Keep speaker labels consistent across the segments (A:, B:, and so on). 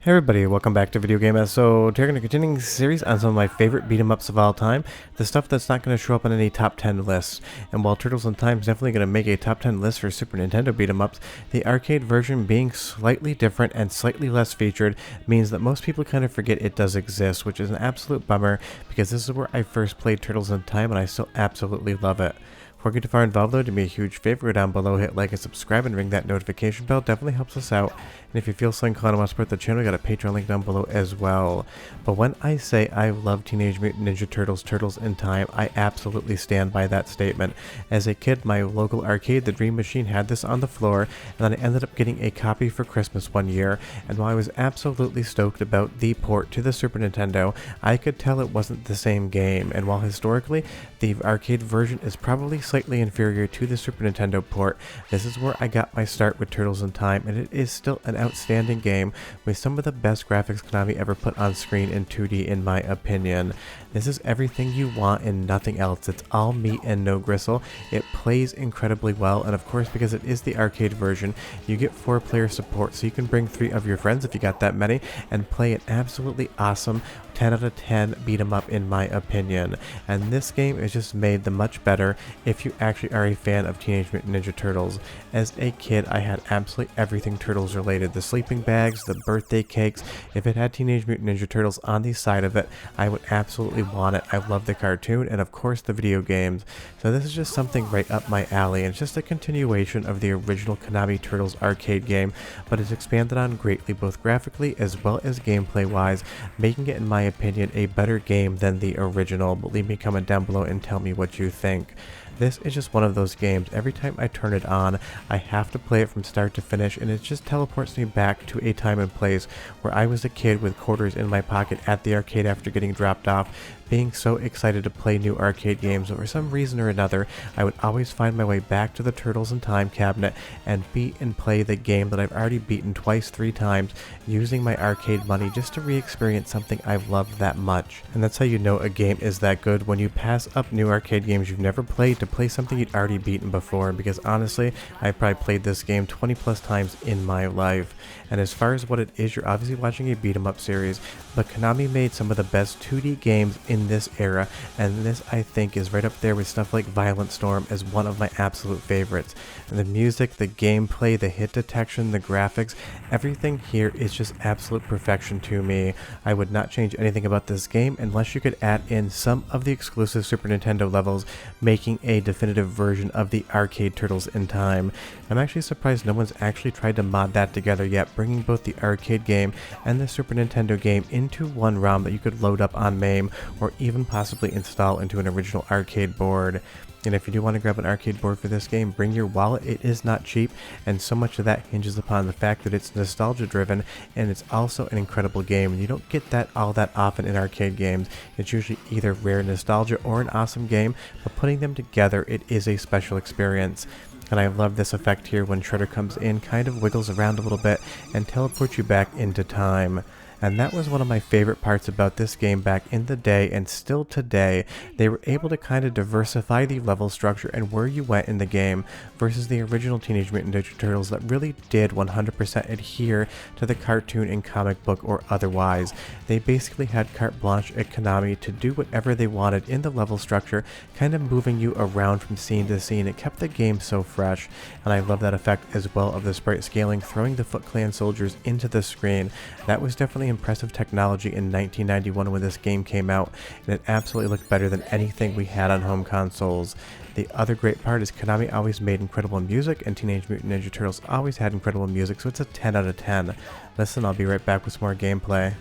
A: Hey everybody, welcome back to Video Game S. So today we're going to continue the series on some of my favorite beat 'em ups of all time, the stuff that's not going to show up on any top 10 lists. And while Turtles in Time is definitely going to make a top 10 list for Super Nintendo beat 'em ups, the arcade version being slightly different and slightly less featured means that most people kind of forget it does exist, which is an absolute bummer because this is where I first played Turtles in Time and I still absolutely love it. Before we get too far involved though, do me a huge favor, go down below, hit like and subscribe and ring that notification bell, definitely helps us out. And if you feel so inclined to want to support the channel, we got a Patreon link down below as well. But when I say I love Teenage Mutant Ninja Turtles, Turtles in Time, I absolutely stand by that statement. As a kid, my local arcade, the Dream Machine, had this on the floor, and then I ended up getting a copy for Christmas one year, and while I was absolutely stoked about the port to the Super Nintendo, I could tell it wasn't the same game, and while historically, the arcade version is probably slightly inferior to the Super Nintendo port, this is where I got my start with Turtles in Time, and it is still an outstanding game with some of the best graphics Konami ever put on screen in 2D in my opinion. This is everything you want and nothing else. It's all meat and no gristle. It plays incredibly well, and of course because it is the arcade version, you get 4-player support, so you can bring 3 of your friends if you got that many and play an absolutely awesome 10 out of 10 beat 'em up in my opinion. And this game is just made the much better if you actually are a fan of Teenage Mutant Ninja Turtles. As a kid, I had absolutely everything Turtles related. The sleeping bags, the birthday cakes. If it had Teenage Mutant Ninja Turtles on the side of it, I would absolutely want it. I love the cartoon and of course the video games. So this is just something right up my alley, and it's just a continuation of the original Konami Turtles arcade game, but it's expanded on greatly both graphically as well as gameplay wise, making it in my opinion a better game than the original. But leave me a comment down below and tell me what you think. This is just one of those games, every time I turn it on, I have to play it from start to finish, and it just teleports me back to a time and place where I was a kid with quarters in my pocket at the arcade after getting dropped off, being so excited to play new arcade games. For some reason or another, I would always find my way back to the Turtles in Time cabinet and beat and play the game that I've already beaten twice, 3 times, using my arcade money just to re-experience something I've loved that much. And that's how you know a game is that good, when you pass up new arcade games you've never played to play something you'd already beaten before, because honestly, I've probably played this game 20 plus times in my life. And as far as what it is, you're obviously watching a beat 'em up series, but Konami made some of the best 2D games in this era, and this I think is right up there with stuff like Violent Storm as one of my absolute favorites. And the music, the gameplay, the hit detection, the graphics, everything here is just absolute perfection to me. I would not change anything about this game unless you could add in some of the exclusive Super Nintendo levels, making a definitive version of the arcade Turtles in Time. I'm actually surprised no one's actually tried to mod that together yet, bringing both the arcade game and the Super Nintendo game into one ROM that you could load up on MAME or even possibly install into an original arcade board. And if you do want to grab an arcade board for this game, bring your wallet. It is not cheap, and so much of that hinges upon the fact that it's nostalgia driven, and it's also an incredible game, and you don't get that all that often in arcade games. It's usually either rare nostalgia or an awesome game, but putting them together, it is a special experience. And I love this effect here when Shredder comes in, kind of wiggles around a little bit, and teleports you back into time. And that was one of my favorite parts about this game back in the day, and still today. They were able to kind of diversify the level structure and where you went in the game versus the original Teenage Mutant Ninja Turtles that really did 100% adhere to the cartoon and comic book or otherwise. They basically had carte blanche at Konami to do whatever they wanted in the level structure, kind of moving you around from scene to scene. It kept the game so fresh, and I love that effect as well of the sprite scaling, throwing the Foot Clan soldiers into the screen. That was definitely impressive technology in 1991 when this game came out, and it absolutely looked better than anything we had on home consoles. The other great part is Konami always made incredible music, and Teenage Mutant Ninja Turtles always had incredible music, so it's a 10 out of 10. Listen, I'll be right back with some more gameplay.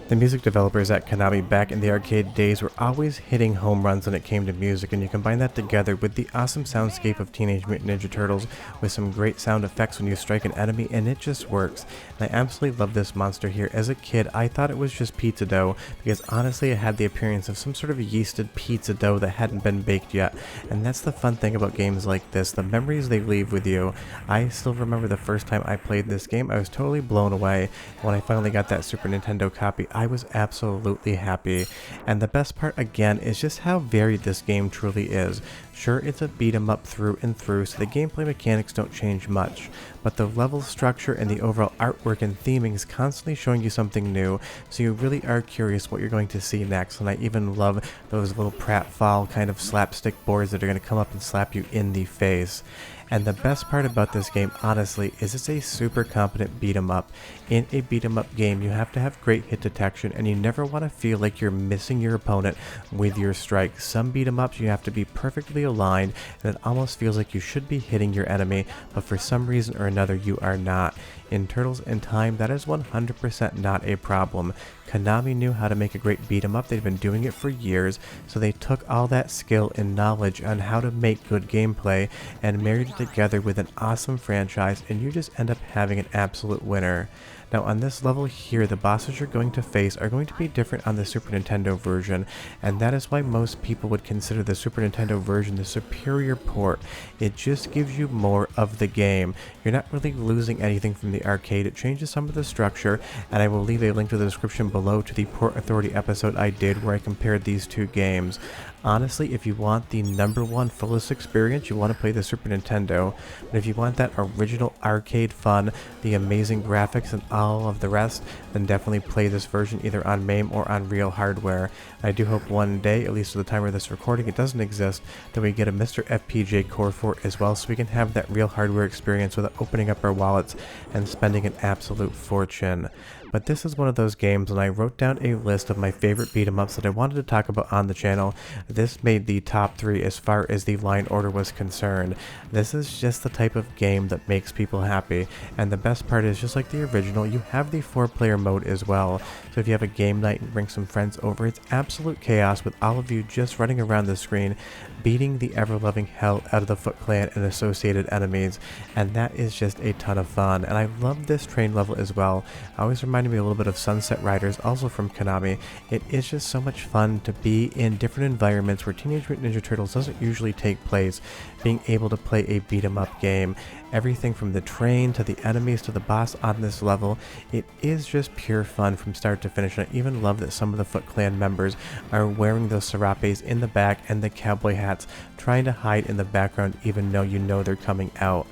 A: The music developers at Konami back in the arcade days were always hitting home runs when it came to music, and you combine that together with the awesome soundscape of Teenage Mutant Ninja Turtles with some great sound effects when you strike an enemy, and it just works. And I absolutely love this monster here. As a kid, I thought it was just pizza dough, because honestly it had the appearance of some sort of yeasted pizza dough that hadn't been baked yet. And that's the fun thing about games like this, the memories they leave with you. I still remember the first time I played this game, I was totally blown away. When I finally got that Super Nintendo copy, I was absolutely happy. And the best part again is just how varied this game truly is. Sure, it's a beat 'em up through and through, so the gameplay mechanics don't change much, but the level structure and the overall artwork and theming is constantly showing you something new, so you really are curious what you're going to see next. And I even love those little pratfall kind of slapstick boards that are going to come up and slap you in the face. And the best part about this game, honestly, is it's a super competent beat 'em up. In a beat 'em up game, you have to have great hit detection, and you never want to feel like you're missing your opponent with your strike. Some beat 'em ups, you have to be perfectly aligned, and it almost feels like you should be hitting your enemy, but for some reason or another, you are not. In Turtles in Time, that is 100% not a problem. Konami knew how to make a great beat 'em up. They'd been doing it for years, so they took all that skill and knowledge on how to make good gameplay and married it together with an awesome franchise, and you just end up having an absolute winner. Now on this level here, the bosses you're going to face are going to be different on the Super Nintendo version, and that is why most people would consider the Super Nintendo version the superior port. It just gives you more of the game. You're not really losing anything from the arcade. It changes some of the structure, and I will leave a link to the description below to the Port Authority episode I did where I compared these two games. Honestly, if you want the #1 fullest experience, you want to play the Super Nintendo, but if you want that original arcade fun, the amazing graphics and all of the rest, then definitely play this version either on MAME or on real hardware. I do hope one day, at least at the time of this recording, it doesn't exist, that we get a MiSTer FPGA core for it as well, so we can have that real hardware experience without opening up our wallets and spending an absolute fortune. But this is one of those games, and I wrote down a list of my favorite beat 'em ups that I wanted to talk about on the channel. This made the top 3 as far as the line order was concerned. This is just the type of game that makes people happy, and the best part is, just like the original, you have the 4-player mode as well. So if you have a game night and bring some friends over, it's absolute chaos with all of you just running around the screen, beating the ever-loving hell out of the Foot Clan and associated enemies, and that is just a ton of fun. And I love this train level as well. I always reminded me a little bit of Sunset Riders, also from Konami. It is just so much fun to be in different environments where Teenage Mutant Ninja Turtles doesn't usually take place, being able to play a beat 'em up game. Everything from the train to the enemies to the boss on this level, it is just pure fun from start to finish. And I even love that some of the Foot Clan members are wearing those serapes in the back and the cowboy hats, trying to hide in the background even though you know they're coming out.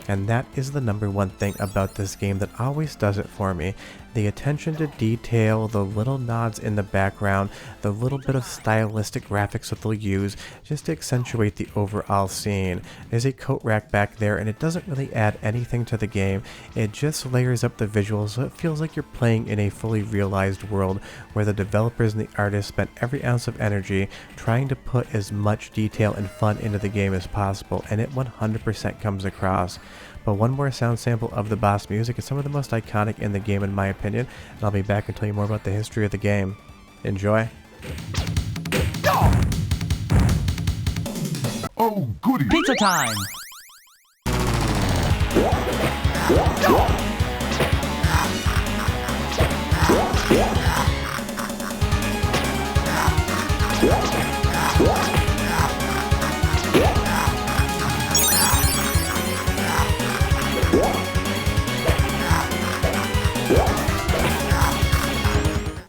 A: And that is the #1 thing about this game that always does it for me. The attention to detail, the little nods in the background, the little bit of stylistic graphics that they'll use just to accentuate the overall scene. There's a coat rack back there, and it doesn't really add anything to the game. It just layers up the visuals so it feels like you're playing in a fully realized world where the developers and the artists spent every ounce of energy trying to put as much detail and fun into the game as possible, and it 100% comes across. But one more sound sample of the boss music is some of the most iconic in the game in my opinion, and I'll be back and tell you more about the history of the game. Enjoy!
B: Oh, goody!
C: Pizza time!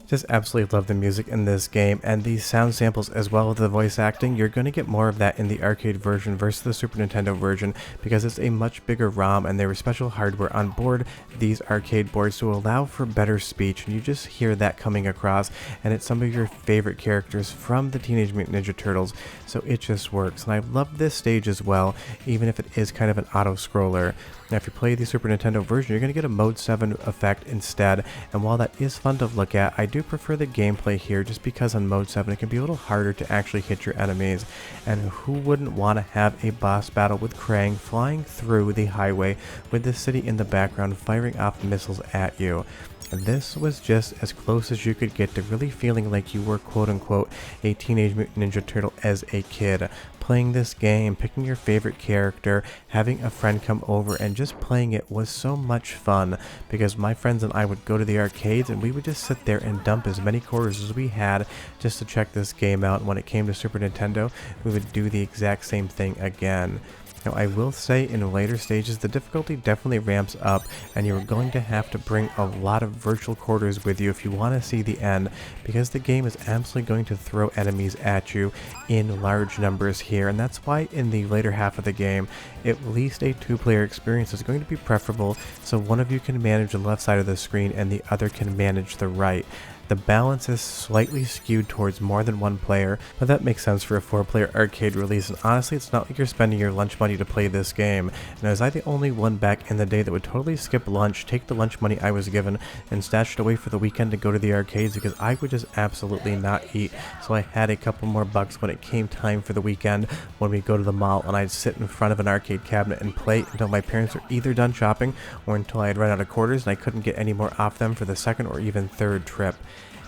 A: Just absolutely love the music in this game, and the sound samples as well as the voice acting. You're going to get more of that in the arcade version versus the Super Nintendo version because it's a much bigger ROM, and there was special hardware on board these arcade boards to allow for better speech, and you just hear that coming across, and it's some of your favorite characters from the Teenage Mutant Ninja Turtles, so it just works. And I love this stage as well, even if it is kind of an auto-scroller. Now if you play the Super Nintendo version, you're going to get a Mode 7 effect instead, and while that is fun to look at, I do prefer the gameplay here just because on Mode 7 it can be a little harder to actually hit your enemies, and who wouldn't want to have a boss battle with Krang flying through the highway with the city in the background firing off missiles at you. And this was just as close as you could get to really feeling like you were quote-unquote a Teenage Mutant Ninja Turtle as a kid. Playing this game, picking your favorite character, having a friend come over, and just playing it was so much fun because my friends and I would go to the arcades and we would just sit there and dump as many quarters as we had just to check this game out. And when it came to Super Nintendo, we would do the exact same thing again. Now, I will say in later stages, the difficulty definitely ramps up, and you're going to have to bring a lot of virtual quarters with you if you want to see the end, because the game is absolutely going to throw enemies at you in large numbers here, and that's why in the later half of the game, at least a two-player experience is going to be preferable, so one of you can manage the left side of the screen and the other can manage the right. The balance is slightly skewed towards more than one player, but that makes sense for a 4-player arcade release, and honestly it's not like you're spending your lunch money to play this game. And was I the only one back in the day that would totally skip lunch, take the lunch money I was given, and stash it away for the weekend to go to the arcades because I would just absolutely not eat, so I had a couple more bucks when it came time for the weekend when we go to the mall, and I'd sit in front of an arcade cabinet and play until my parents were either done shopping or until I had run out of quarters and I couldn't get any more off them for the second or even third trip.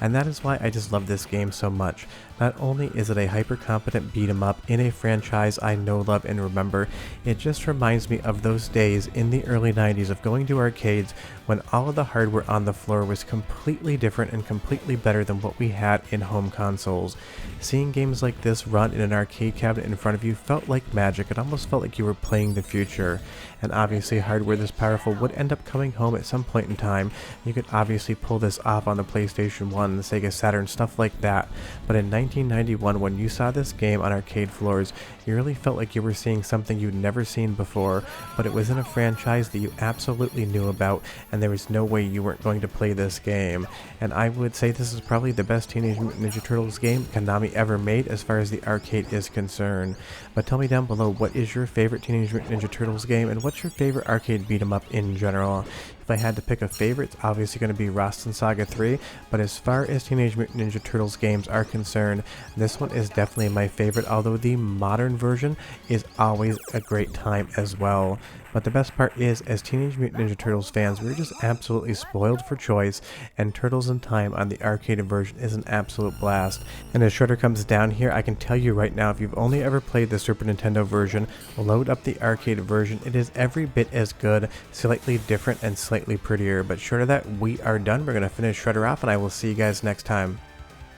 A: And that is why I just love this game so much. Not only is it a hyper-competent beat-em-up in a franchise I know, love, and remember, it just reminds me of those days in the early 90s of going to arcades when all of the hardware on the floor was completely different and completely better than what we had in home consoles. Seeing games like this run in an arcade cabinet in front of you felt like magic. It almost felt like you were playing the future. And obviously hardware this powerful would end up coming home at some point in time. You could obviously pull this off on the PlayStation 1, the Sega Saturn, stuff like that. But in 1991, when you saw this game on arcade floors, you really felt like you were seeing something you'd never seen before, but it was in a franchise that you absolutely knew about, and there was no way you weren't going to play this game. And I would say this is probably the best Teenage Mutant Ninja Turtles game Konami ever made as far as the arcade is concerned. But tell me down below, what is your favorite Teenage Mutant Ninja Turtles game, and what's your favorite arcade beat-em-up in general? If I had to pick a favorite, it's obviously going to be Rust Saga 3, but as far as Teenage Mutant Ninja Turtles games are concerned, this one is definitely my favorite, although the modern version is always a great time as well. But the best part is, as Teenage Mutant Ninja Turtles fans, we're just absolutely spoiled for choice, and Turtles in Time on the arcade version is an absolute blast. And as Shredder comes down here, I can tell you right now, if you've only ever played the Super Nintendo version, load up the arcade version. It is every bit as good, slightly different, and slightly prettier. But short of that, we are done. We're going to finish Shredder off, and I will see you guys next time.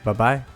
A: Bye-bye.